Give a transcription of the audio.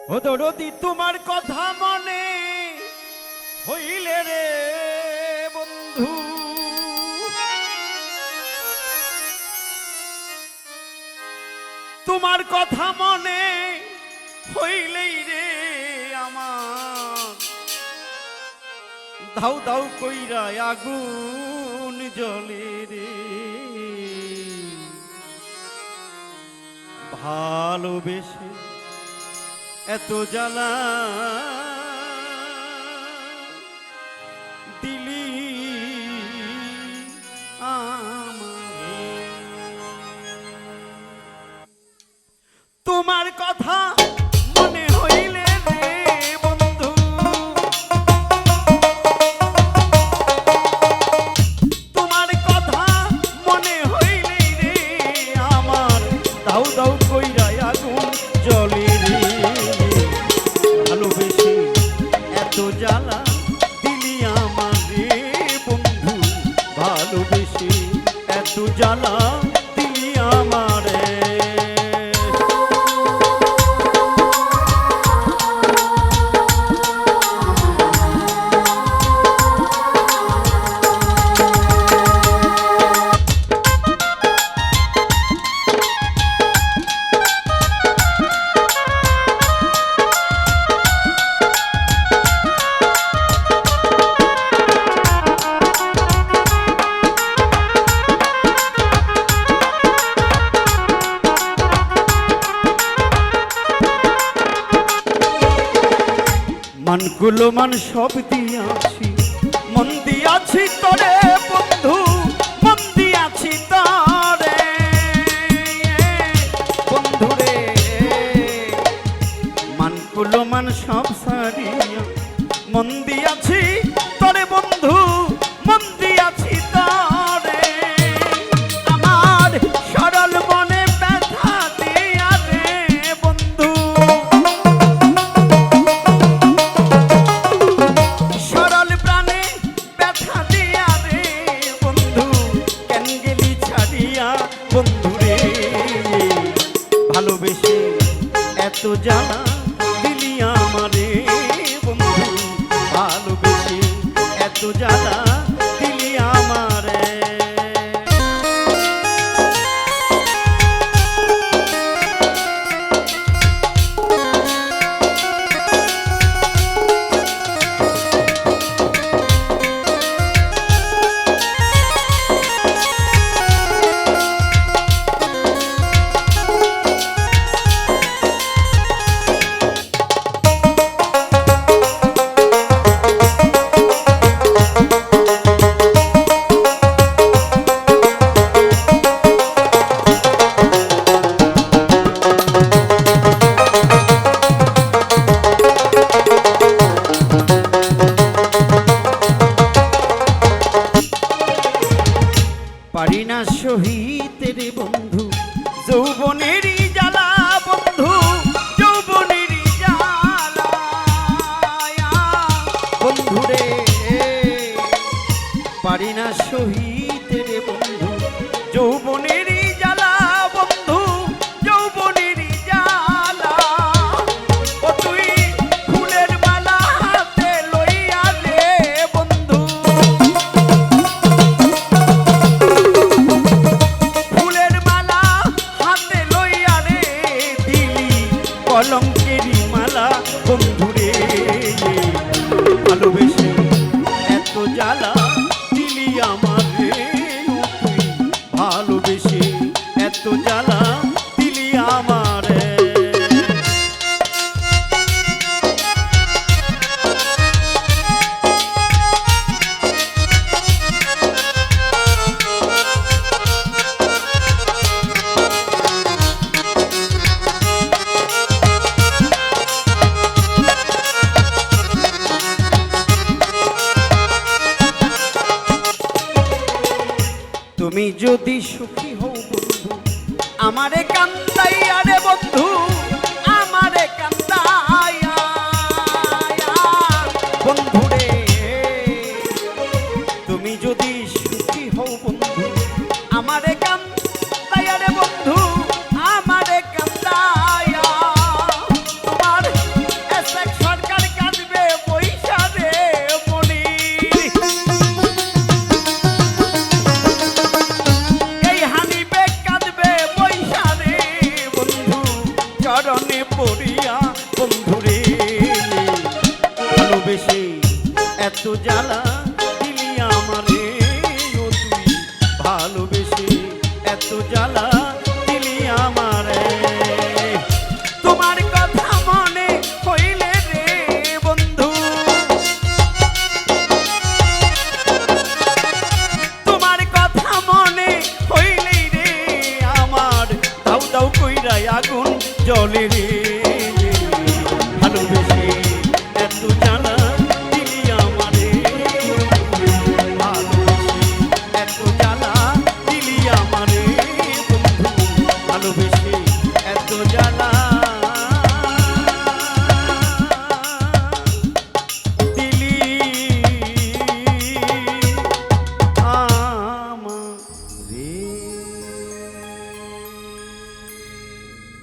ও দরদি তোমার কথা মনে হইলে রে বন্ধু, তোমার কথা মনে হইলেই রে আমার দাউ দাউ কইরা আগুন জ্বলে রে। ভালোবেসে এত জ্বালা দিলি আমারে, তোমার কথা মনে হইলে রে বন্ধু, তোমার কথা মনে হইলে রে আমার দাউ দাউ কইরা আগুন জ্বলে রে। ভালোবেসে এত জ্বালা দিলি আমারে বন্ধু, ভালোবেসে এত জ্বালা দিলি আমারে। মানগুলো মান সব দিয়াছি, মন দিয়াছি তোরে বন্ধু, মন দিয়াছি তোরে বন্ধুরে। মানগুলো মান সব সারিয়া মন দিয়াছি তোরে বন্ধু, মন দিয়াছি তোরে। আমার সরল মনে ব্যথা দিয়া রে বন্ধু, সরল প্রাণে ব্যথা দিয়া রে বন্ধু, কেন গেলি ছাড়িয়া বন্ধুরে। ভালোবেসে এত জ্বালা দিলি আমারে বন্ধু, ভালোবেসে এত জ্বালা দিলি আমারে। পারি না সহিতে রে বন্ধু যৌবনেরই জ্বালা বন্ধু, যৌবনেরই জ্বালা বন্ধুরে। পারি না সহিতে রে বন্ধু যৌবনেরই জ্বালা বন্ধু, যৌবনেরই জ্বালা। ও তুই ফুলের মালা হাতে লইয়া রে বন্ধু, ফুলের মালা হাতে লইয়া রে দিলি কলঙ্কেরই মালা বন্ধুরে। ভালোবেসে এত জ্বালা দিলি আমারে, তুই ভালোবেসে এত জ্বালা দিলি আমারে। তুমি যদি সুখী হও বন্ধু, আমারে কান্দাইয়া রে বন্ধু, আমারে কান্দাইয়া বন্ধুরে। তুমি যদি সুখী হও বন্ধু, আমারে কান্দাইয়া রে বন্ধু, আমারে কান্দাইয়া। তোমার কারণে পড়িয়া বন্ধুরে ভালোবেসে এত জ্বালা